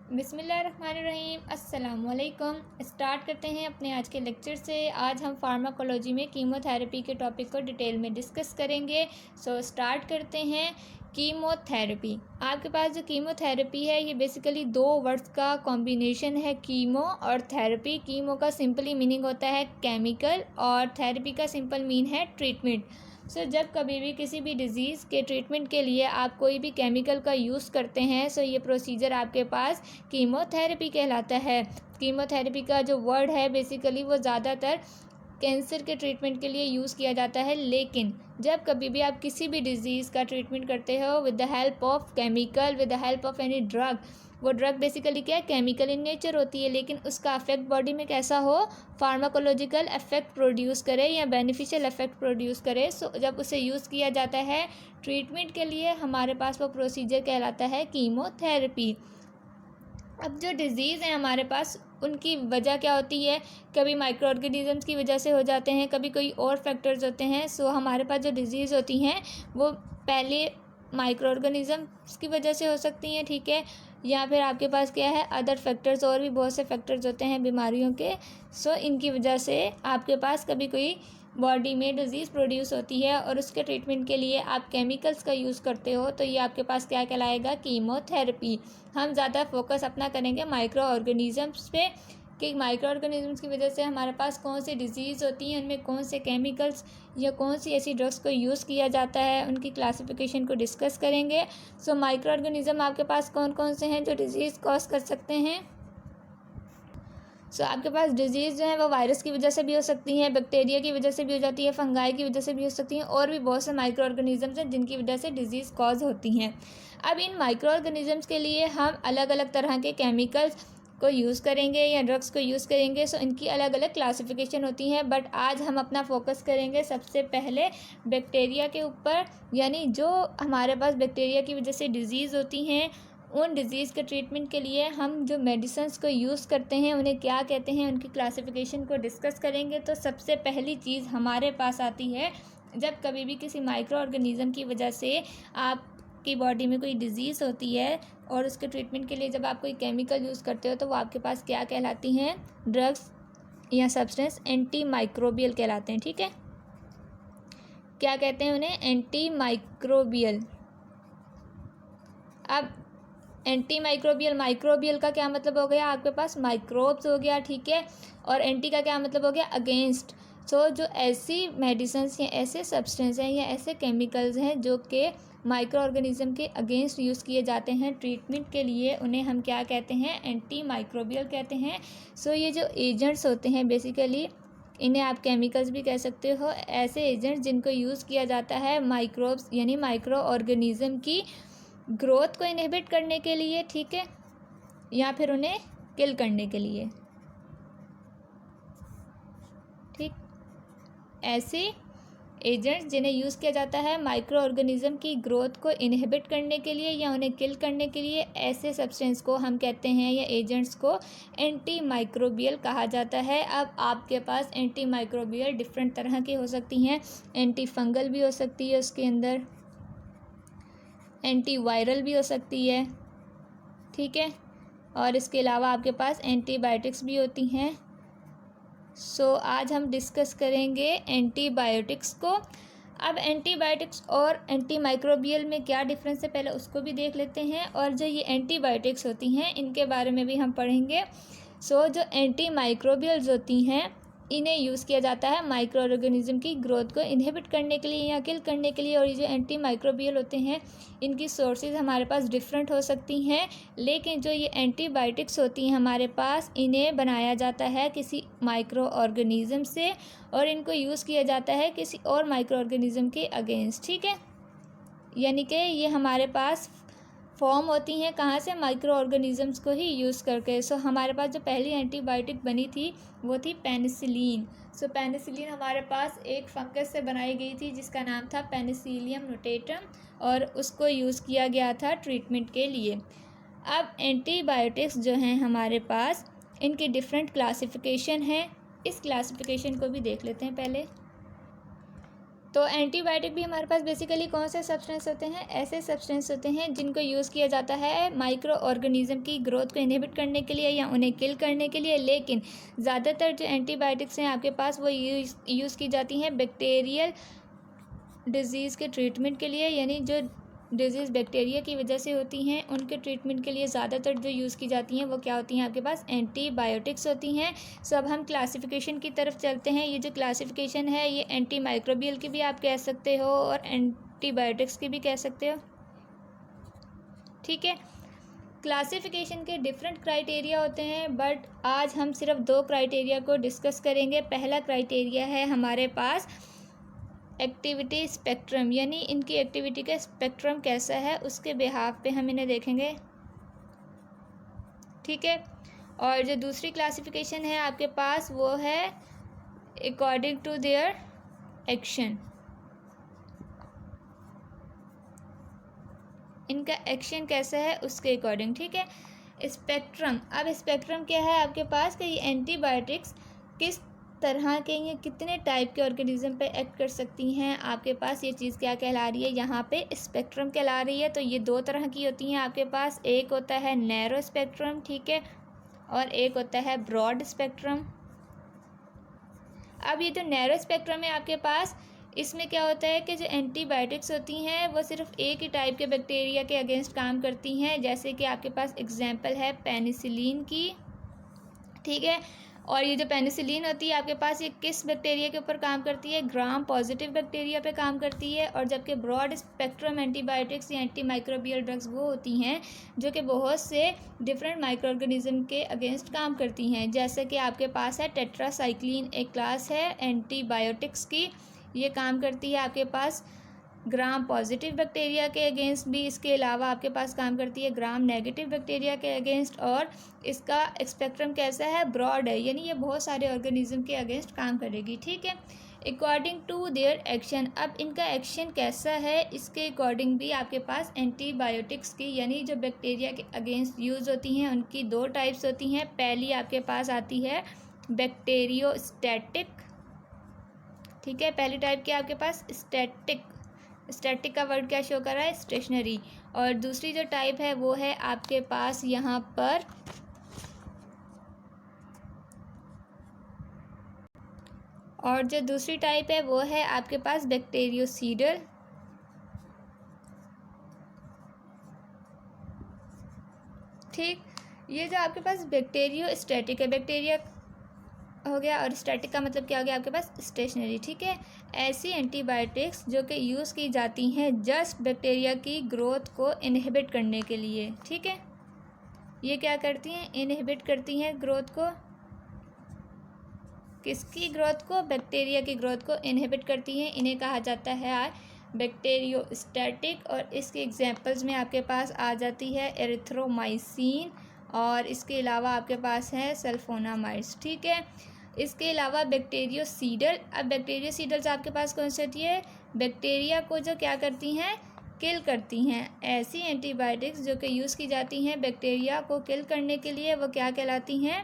बिस्मिल्लाहिर्रहमानिर्रहीम अस्सलामुअलैकुम। स्टार्ट करते हैं अपने आज के लेक्चर से। आज हम फार्माकोलॉजी में कीमोथेरेपी के टॉपिक को डिटेल में डिस्कस करेंगे। स्टार्ट करते हैं। कीमोथेरेपी, आपके पास जो कीमोथेरेपी है ये बेसिकली दो वर्ड्स का कॉम्बिनेशन है, कीमो और थेरेपी। कीमो का सिंपली मीनिंग होता है केमिकल और थेरेपी का सिंपल मीन है ट्रीटमेंट। जब कभी भी किसी भी डिज़ीज़ के ट्रीटमेंट के लिए आप कोई भी केमिकल का यूज़ करते हैं ये प्रोसीजर आपके पास कीमोथेरेपी कहलाता है। कीमोथेरेपी का जो वर्ड है बेसिकली वो ज़्यादातर कैंसर के ट्रीटमेंट के लिए यूज़ किया जाता है, लेकिन जब कभी भी आप किसी भी डिज़ीज़ का ट्रीटमेंट करते हो with the help of chemical, with the help of any drug, वो ड्रग बेसिकली क्या है, केमिकल इन नेचर होती है, लेकिन उसका इफेक्ट बॉडी में कैसा हो, फार्माकोलॉजिकल इफेक्ट प्रोड्यूस करे या बेनिफिशियल इफेक्ट प्रोड्यूस करे। जब उसे यूज़ किया जाता है ट्रीटमेंट के लिए, हमारे पास वो प्रोसीजर कहलाता है कीमोथेरेपी। अब जो डिज़ीज़ है हमारे पास उनकी वजह क्या होती है, कभी माइक्रो ऑर्गेनिज़म्स की वजह से हो जाते हैं, कभी कोई और फैक्टर्स होते हैं। हमारे पास जो डिज़ीज़ होती हैं वो पहले माइक्रो ऑर्गेनिज़म्स की वजह से हो सकती हैं, ठीक है, या फिर आपके पास क्या है अदर फैक्टर्स, और भी बहुत से फैक्टर्स होते हैं बीमारियों के। इनकी वजह से आपके पास कभी कोई बॉडी में डिज़ीज़ प्रोड्यूस होती है और उसके ट्रीटमेंट के लिए आप केमिकल्स का यूज़ करते हो, तो ये आपके पास क्या कहलाएगा, कीमोथेरेपी। हम ज़्यादा फोकस अपना करेंगे माइक्रो ऑर्गेनिज़म्स पे कि माइक्रो ऑर्गेनिज़म्स की वजह से हमारे पास कौन सी डिज़ीज़ होती हैं, उनमें कौन से केमिकल्स या कौन सी ऐसी ड्रग्स को यूज़ किया जाता है, उनकी क्लासिफिकेशन को डिस्कस करेंगे। माइक्रो ऑर्गेनिज़म आपके पास कौन कौन से हैं जो डिज़ीज़ कॉज कर सकते हैं। आपके पास डिज़ीज़ जो है वो वायरस की वजह से भी हो सकती हैं, बैक्टीरिया की वजह से भी हो जाती है, फंगाई की वजह से भी हो सकती हैं, और भी बहुत से माइक्रो ऑर्गेनिज़म्स हैं जिनकी वजह से डिज़ीज़ कॉज होती हैं। अब इन माइक्रो ऑर्गेनिज़म्स के लिए हम अलग अलग तरह के केमिकल्स को यूज़ करेंगे या ड्रग्स को यूज़ करेंगे। इनकी अलग अलग क्लासिफिकेशन होती हैं, बट आज हम अपना फोकस करेंगे सबसे पहले बैक्टीरिया के ऊपर, यानी जो हमारे पास बैक्टीरिया की वजह से डिज़ीज़ होती हैं, उन डिज़ीज़ के ट्रीटमेंट के लिए हम जो मेडिसिन्स को यूज़ करते हैं उन्हें क्या कहते हैं, उनकी क्लासिफिकेशन को डिस्कस करेंगे। तो सबसे पहली चीज़ हमारे पास आती है, जब कभी भी किसी माइक्रो ऑर्गेनिज़म की वजह से आपकी बॉडी में कोई डिज़ीज़ होती है और उसके ट्रीटमेंट के लिए जब आप कोई केमिकल यूज़ करते हो तो वो आपके पास क्या कहलाती हैं, ड्रग्स या सब्सटेंस एंटी माइक्रोबियल कहलाते हैं, ठीक है। क्या कहते हैं उन्हें, एंटी माइक्रोबियल। अब एंटी माइक्रोबियल, माइक्रोबियल का क्या मतलब हो गया, आपके पास माइक्रोब्स हो गया, ठीक है, और एंटी का क्या मतलब हो गया, अगेंस्ट। जो ऐसी मेडिसिन्स या ऐसे सब्सटेंस हैं या ऐसे केमिकल्स हैं जो कि माइक्रो ऑर्गेनिज़म के अगेंस्ट यूज़ किए जाते हैं ट्रीटमेंट के लिए, उन्हें हम क्या कहते हैं, एंटी माइक्रोबियल कहते हैं। ये जो एजेंट्स होते हैं बेसिकली, इन्हें आप केमिकल्स भी कह सकते हो, ऐसे एजेंट्स जिनको यूज़ किया जाता है माइक्रोब्स यानी माइक्रो ऑर्गेनिज़म की ग्रोथ को इनहिबिट करने के लिए, ठीक है, या फिर उन्हें किल करने के लिए, ठीक। ऐसे एजेंट्स जिन्हें यूज़ किया जाता है माइक्रो ऑर्गेनिज़म की ग्रोथ को इनहिबिट करने के लिए या उन्हें किल करने के लिए, ऐसे सब्सटेंस को हम कहते हैं या एजेंट्स को एंटी माइक्रोबियल कहा जाता है। अब आपके पास एंटी माइक्रोबियल डिफरेंट तरह की हो सकती हैं, एंटी फंगल भी हो सकती है, उसके अंदर एंटी वायरल भी हो सकती है, ठीक है, और इसके अलावा आपके पास एंटीबायोटिक्स भी होती हैं। आज हम डिस्कस करेंगे एंटीबायोटिक्स को। अब एंटीबायोटिक्स और एंटी माइक्रोबियल में क्या डिफरेंस है पहले उसको भी देख लेते हैं, और जो ये एंटीबायोटिक्स होती हैं इनके बारे में भी हम पढ़ेंगे। जो एंटी माइक्रोबियल्स होती हैं इन्हें यूज़ किया जाता है माइक्रो ऑर्गेनिज़म की ग्रोथ को इनहिबिट करने के लिए या किल करने के लिए, और ये जो एंटी माइक्रोबियल होते हैं इनकी सोर्सेज हमारे पास डिफरेंट हो सकती हैं, लेकिन जो ये एंटीबायोटिक्स होती हैं हमारे पास, इन्हें बनाया जाता है किसी माइक्रो ऑर्गेनिज़म से और इनको यूज़ किया जाता है किसी और माइक्रो ऑर्गेनिज़म के अगेंस्ट, ठीक है, यानी कि ये हमारे पास फॉर्म होती हैं कहाँ से, माइक्रो ऑर्गेनिज़म्स को ही यूज़ करके। हमारे पास जो पहली एंटीबायोटिक बनी थी वो थी पेनिसिलिन। पेनिसिलिन हमारे पास एक फंगस से बनाई गई थी जिसका नाम था पेनिसिलियम नोटेटम, और उसको यूज़ किया गया था ट्रीटमेंट के लिए। अब एंटीबायोटिक्स जो हैं हमारे पास, इनकी डिफरेंट क्लासिफिकेशन है, इस क्लासिफिकेशन को भी देख लेते हैं पहले। तो एंटीबायोटिक भी हमारे पास बेसिकली कौन से सब्सटेंस होते हैं? ऐसे सब्सटेंस होते हैं जिनको यूज़ किया जाता है माइक्रो ऑर्गेनिज्म की ग्रोथ को इनहिबिट करने के लिए या उन्हें किल करने के लिए। लेकिन ज़्यादातर जो एंटीबायोटिक्स हैं आपके पास वो यूज़ की जाती हैं बैक्टीरियल डिजीज़ के ट्रीटमेंट के लिए, यानी जो डिजीज़ बैक्टीरिया की वजह से होती हैं उनके ट्रीटमेंट के लिए ज़्यादातर जो यूज़ की जाती हैं वो क्या होती हैं? आपके पास एंटीबायोटिक्स होती हैं। सो अब हम क्लासिफिकेशन की तरफ चलते हैं। ये जो क्लासिफिकेशन है ये एंटी माइक्रोबियल की भी आप कह सकते हो और एंटीबायोटिक्स की भी कह सकते हो, ठीक है। क्लासिफिकेशन के डिफरेंट क्राइटेरिया होते हैं, बट आज हम सिर्फ 2 क्राइटेरिया को डिस्कस करेंगे। पहला क्राइटेरिया है हमारे पास एक्टिविटी स्पेक्ट्रम, यानी इनकी एक्टिविटी का स्पेक्ट्रम कैसा है उसके बिहाफ पे हम इन्हें देखेंगे, ठीक है। और जो दूसरी क्लासिफिकेशन है आपके पास वो है अकॉर्डिंग टू देयर एक्शन, इनका एक्शन कैसा है उसके अकॉर्डिंग, ठीक है। स्पेक्ट्रम, अब स्पेक्ट्रम क्या है आपके पास कि ये एंटीबायोटिक्स किस तरह के या कितने टाइप के ऑर्गेनिज्म पे एक्ट कर सकती हैं, आपके पास ये चीज़ क्या कहला रही है? यहाँ पे स्पेक्ट्रम कहला रही है। तो ये 2 तरह की होती हैं आपके पास, एक होता है नैरो स्पेक्ट्रम, ठीक है, और एक होता है ब्रॉड स्पेक्ट्रम। अब ये जो नैरो स्पेक्ट्रम है आपके पास, इसमें क्या होता है कि जो एंटीबायोटिक्स होती हैं वो सिर्फ एक ही टाइप के बैक्टीरिया के अगेंस्ट काम करती हैं। जैसे कि आपके पास एग्जांपल है पेनिसिलिन की, ठीक है। और ये जो पेनिसिलिन होती है आपके पास ये किस बैक्टीरिया के ऊपर काम करती है? ग्राम पॉजिटिव बैक्टीरिया पे काम करती है। और जबकि ब्रॉड स्पेक्ट्रम एंटीबायोटिक्स या एंटी माइक्रोबियल ड्रग्स वो होती हैं जो कि बहुत से डिफरेंट माइक्रो ऑर्गेनिज्म के अगेंस्ट काम करती हैं। जैसे कि आपके पास है टेट्रासाइक्लिन, एक क्लास है एंटीबायोटिक्स की, ये काम करती है आपके पास ग्राम पॉजिटिव बैक्टीरिया के अगेंस्ट भी। इसके अलावा आपके पास काम करती है ग्राम नेगेटिव बैक्टीरिया के अगेंस्ट। और इसका स्पेक्ट्रम कैसा है? ब्रॉड है, यानी ये बहुत सारे ऑर्गेनिज्म के अगेंस्ट काम करेगी, ठीक है। अकॉर्डिंग टू देयर एक्शन, अब इनका एक्शन कैसा है इसके अकॉर्डिंग भी आपके पास एंटीबायोटिक्स की यानी जो बैक्टीरिया के अगेंस्ट यूज़ होती हैं उनकी 2 टाइप्स होती हैं। पहली आपके पास आती है बैक्टीरियोस्टैटिक, ठीक है, पहली टाइप की आपके पास स्टैटिक, स्टैटिक का वर्ड क्या शो कर रहा है? स्टेशनरी। और दूसरी जो टाइप है वो है आपके पास यहाँ पर और जो दूसरी टाइप है वो है आपके पास बैक्टीरियोसीडल, ठीक। ये जो आपके पास बैक्टीरियोस्टैटिक है, बैक्टीरिया हो गया और स्टैटिक का मतलब क्या हो गया आपके पास? स्टेशनरी, ठीक है। ऐसी एंटीबायोटिक्स जो कि यूज़ की जाती हैं जस्ट बैक्टीरिया की ग्रोथ को इनहिबिट करने के लिए, ठीक है। ये क्या करती हैं? इनहिबिट करती हैं ग्रोथ को, किसकी ग्रोथ को? बैक्टीरिया की ग्रोथ को इनहिबिट करती हैं। इन्हें कहा जाता है बैक्टीरियोस्टैटिक। और इसके एग्जांपल्स में आपके पास आ जाती है एरिथ्रोमाइसिन और इसके अलावा आपके पास है सल्फोनामाइड्स, ठीक है। इसके अलावा बैक्टीरियोसीडल, अब बैक्टीरियोसीडल्स आपके पास कौन सी होती है? बैक्टीरिया को जो क्या करती हैं? किल करती हैं। ऐसी एंटीबायोटिक्स जो कि यूज़ की जाती हैं बैक्टीरिया को किल करने के लिए वो क्या कहलाती हैं?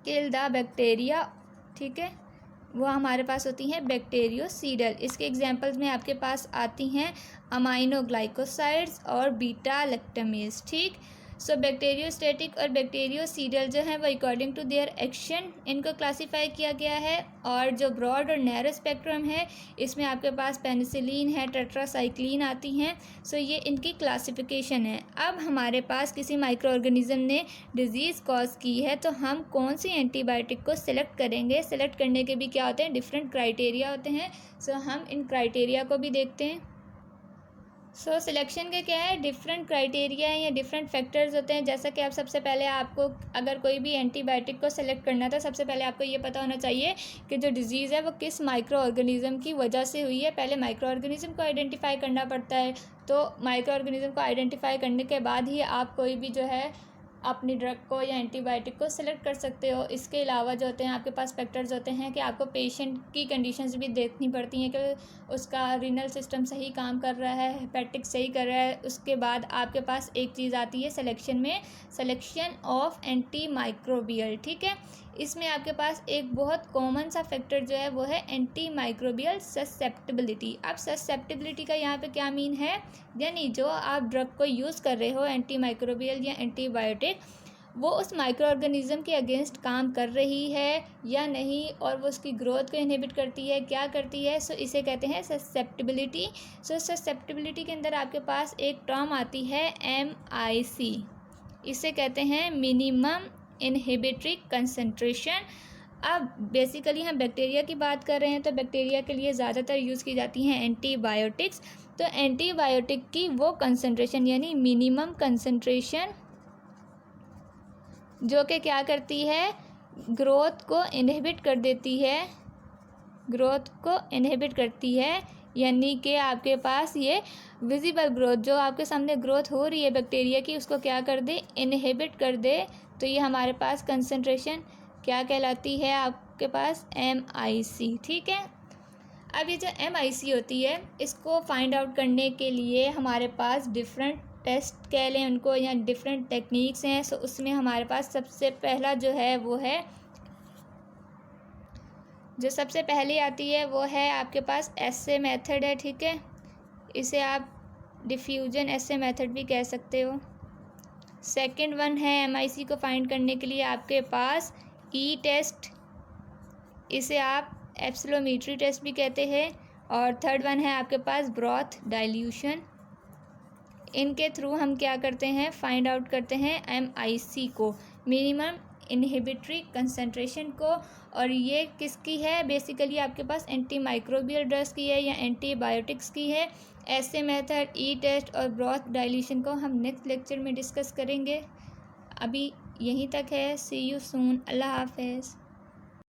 किल द बैक्टीरिया, ठीक है, वो हमारे पास होती हैं बैक्टीरियोसीडल। इसके एग्जांपल्स में आपके पास आती हैं अमाइनोग्लाइकोसाइड्स और बीटा लैक्टामेज, ठीक। सो बैक्टीरियोस्टैटिक और बैक्टीरियोसीडल जो हैं वो अकॉर्डिंग टू देयर एक्शन इनको क्लासीफाई किया गया है। और जो ब्रॉड और नैरो स्पेक्ट्रम है इसमें आपके पास पेनिसिलिन है, टेट्रासाइक्लिन आती हैं। सो ये इनकी क्लासिफिकेशन है। अब हमारे पास किसी माइक्रो ऑर्गेनिज्म ने डिजीज़ कॉज की है तो हम कौन सी एंटीबायोटिक को सिलेक्ट करेंगे? सिलेक्ट करने के भी क्या होते हैं? डिफरेंट क्राइटेरिया होते हैं। सो हम इन क्राइटेरिया को भी देखते हैं। सो सिलेक्शन के क्या है? डिफरेंट क्राइटेरिया हैं या डिफरेंट फैक्टर्स होते हैं। जैसा कि आप सबसे पहले आपको अगर कोई भी एंटीबायोटिक को सेलेक्ट करना था सबसे पहले आपको ये पता होना चाहिए कि जो डिजीज़ है वो किस माइक्रो ऑर्गेनिज्म की वजह से हुई है। पहले माइक्रो ऑर्गेनिज्म को आइडेंटिफाई करना पड़ता है। तो माइक्रो ऑर्गेनिज्म को आइडेंटिफाई करने के बाद ही आप कोई भी जो है अपनी ड्रग को या एंटीबायोटिक को सेलेक्ट कर सकते हो। इसके अलावा जो होते हैं आपके पास फैक्टर्स होते हैं कि आपको पेशेंट की कंडीशंस भी देखनी पड़ती हैं कि उसका रीनल सिस्टम सही काम कर रहा है, हेपेटिक सही कर रहा है। उसके बाद आपके पास एक चीज़ आती है सिलेक्शन में, सिलेक्शन ऑफ एंटी माइक्रोबियल, ठीक है। इसमें आपके पास एक बहुत कॉमन सा फैक्टर जो है वो है एंटी माइक्रोबियल ससेप्टिबिलिटी। अब ससेप्टिबिलिटी का यहाँ पे क्या मीन है, यानी जो आप ड्रग को यूज़ कर रहे हो एंटी माइक्रोबियल या एंटीबायोटिक, वो उस माइक्रो ऑर्गेनिज्म के अगेंस्ट काम कर रही है या नहीं, और वो उसकी ग्रोथ को इनहिबिट करती है, क्या करती है। सो इसे कहते हैं ससेप्टिबिलिटी। सो ससेप्टिबिलिटी के अंदर आपके पास एक टर्म आती है MIC, इसे कहते हैं मिनिमम इनहिबिटरी कंसंट्रेशन। अब बेसिकली हम बैक्टीरिया की बात कर रहे हैं, तो बैक्टीरिया के लिए ज़्यादातर यूज़ की जाती हैं एंटीबायोटिक्स। तो एंटीबायोटिक की वो कंसंट्रेशन यानी मिनिमम कंसंट्रेशन जो कि क्या करती है, ग्रोथ को इनहिबिट कर देती है, ग्रोथ को इनहिबिट करती है, यानी कि आपके पास ये विजिबल ग्रोथ जो आपके सामने ग्रोथ हो रही है बैक्टीरिया की, उसको क्या कर दे, इनहिबिट कर दे। तो ये हमारे पास कंसंट्रेशन क्या कहलाती है, आपके पास MIC। ठीक है। अब ये जो MIC होती है, इसको फाइंड आउट करने के लिए हमारे पास डिफरेंट टेस्ट कह लें उनको, या डिफरेंट टेक्निक्स हैं। सो उसमें हमारे पास सबसे पहला जो है वो है, जो सबसे पहले आती है वो है आपके पास एसे मेथड है। ठीक है, इसे आप डिफ्यूजन एसे मेथड भी कह सकते हो। सेकंड वन है MIC को फाइंड करने के लिए आपके पास E टेस्ट, इसे आप एब्सोल्यूमेट्री टेस्ट भी कहते हैं। और थर्ड वन है आपके पास ब्रॉथ डाइल्यूशन। इनके थ्रू हम क्या करते हैं, फाइंड आउट करते हैं MIC को, मिनिमम इनहिबिटरी कंसंट्रेशन को। और ये किसकी है, बेसिकली आपके पास एंटी माइक्रोबियल ड्रग्स की है या एंटीबायोटिक्स की है। ऐसे मेथड, E टेस्ट और ब्रॉथ डाइल्यूशन को हम नेक्स्ट लेक्चर में डिस्कस करेंगे। अभी यहीं तक है। सी यू सून। अल्लाह हाफ़िज़।